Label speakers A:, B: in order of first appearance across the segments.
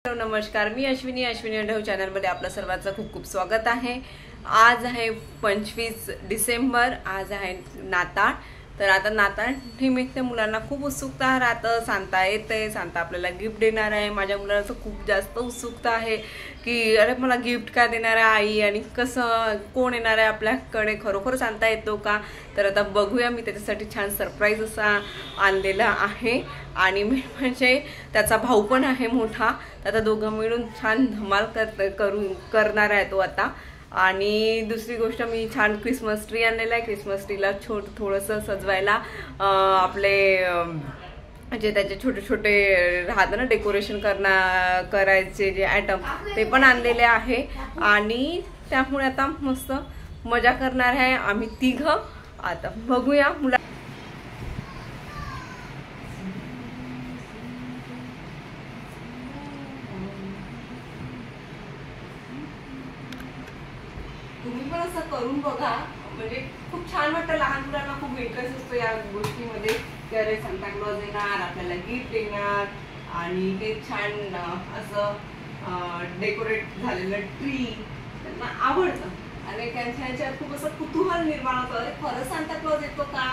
A: नमस्कार, मी अश्विनी अंडव चॅनलमध्ये आपलं सर्वांचं खूप खूप स्वागत आहे। आज आहे 25 डिसेंबर, आज आहे नाताळ। तर आता नाताळ निमित्त मुलांना खूप उत्सुकता राहतं। सांता येते, सांता आपल्याला गिफ्ट देणार आहे। माझ्या मुलाला तर खूप जास्त उत्सुकता आहे की अरे मला गिफ्ट काय देणार आहे आई, आणि कसं कोण येणार आहे आपल्याकडे, खरोखर सांता येतो का। तर आता बघूया, मी त्याच्यासाठी छान सरप्राईज असा आणलेला आहे। आणि म्हणजे त्याचा भाऊ पण आहे मोठा, आता दोघं मिळून छान धमाल करणार आहे तो आता। आणि दुसरी गोष्ट, मी छान क्रिसमस ट्री आणलेला आहे। क्रिसमस ट्रीला थोडंसं सजवायला आपले जे त्याचे छोटे छोटे राहतं ना डेकोरेशन करायचे जे आयटम, ते पण आणलेले आहे। आणि त्यामुळे आता मस्त मजा करणार आहे आम्ही तिघं। आता बघूया मुला तुम्ही पण असं करून बघा, म्हणजे खूप छान वाटतं। लहान मुलांना खूप इंटरेस्ट असतो या गोष्टीमध्ये की अरे सांता क्लॉज येणार, आपल्याला गिफ्ट देणार, आणि ते छान असं डेकोरेट झालेलं ट्री त्यांना आवडतं। आणि त्यांच्या खूप असं कुतूहल निर्माण होतं, अरे खरंच सांता क्लॉज येतो का,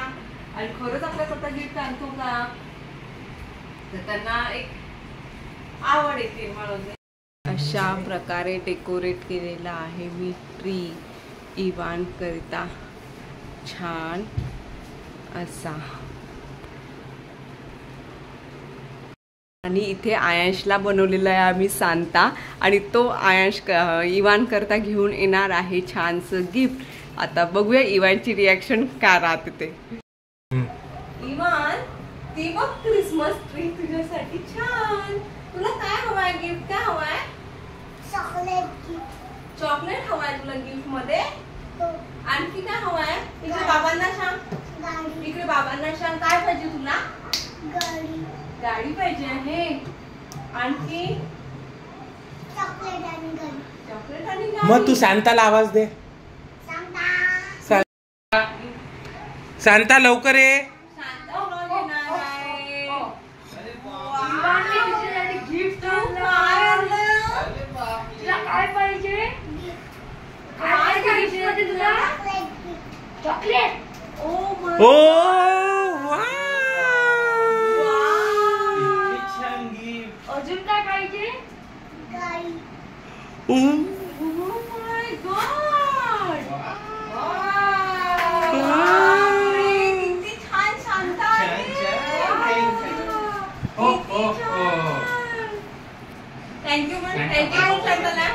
A: आणि खरंच आपल्याकडे गिफ्ट आणतो का, तर त्यांना एक आवड येते निर्माण होते। अशा प्रकारे डेकोरेट केलेला आहे मी ट्री इवान करिता, छान असा। आणि इथे आयांशला बनवलेला आहे आम्ही सांता, आणि तो आयांश इवान करता घेऊन येणार आहे छानसं गिफ्ट। आता बघूया इवानची रिॲक्शन काय राहते ते। इवान, ती बघ क्रिसमस ट्री तुझ्यासाठी छान। तुला काय हवंय गिफ्ट, काय हवंय? चॉकलेट हवाय तुला गिफ्ट मध्ये? आणखी काय हवाय? इकडे बाबांना सांग, इकडे बाबांना सांग काय पाहिजे तुला? गाडी पाहिजे आहे। आणखी चॉकलेट आणि गाडी।
B: मग तू सांताला आवाज दे। सांता लवकर ये।
A: गिफ्ट
C: काय पाहिजे? काय पाहिजे तुला? चॉकलेट।
B: ओ वाव,
C: अजून काय पाहिजे?
A: Oh my God! किती छान सांता आहे। थँक्यू सांताला।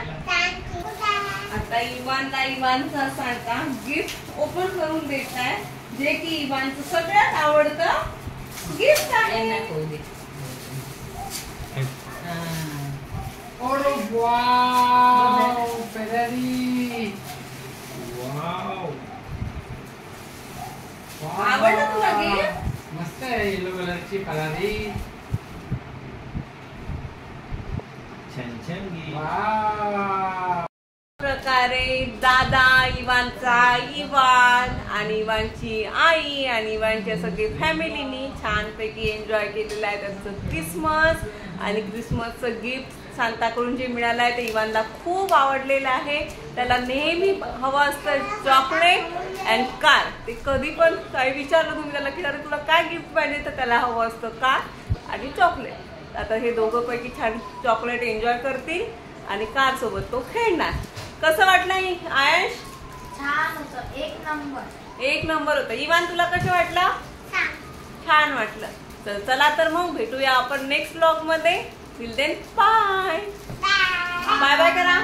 A: आता इवानचा सांता गिफ्ट ओपन करून देत आहे, जे की इवानचं सगळ्यात आवडतं गिफ्ट आहे। आवडलं तुला गिफ्ट?
B: मस्त आहे, येलो कलरची फरारी।
A: प्रकारे दादा, इवानचा इवान आणि इवानची आई आणि इवानच्या सगळी फॅमिलीनी छानपैकी एन्जॉय केलेलं आहे त्यांचं क्रिसमस। आणि क्रिसमसचं गिफ्ट सांताकडून जे मिळालं आहे ते इवानला खूप आवडलेलं आहे। त्याला नेहमी हवं असतं चॉकलेट अँड कार। ते कधी पण काही विचारलं तुम्ही त्याला की अरे तुला काय गिफ्ट पाहिजे, तर त्याला हवं असतं कार आणि चॉकलेट। आता हे दोघं पैकी छान चॉकलेट एन्जॉय करतील आणि कार सोबत तो खेळणार। कसं वाटलं आयांश?
C: छान होतं, एक नंबर
A: होतं। इवान तुला कसं वाटलं? छान वाटलं। तर चला तर मग भेटूया आपण नेक्स्ट ब्लॉग मध्ये। टिल देन बाय बाय करा।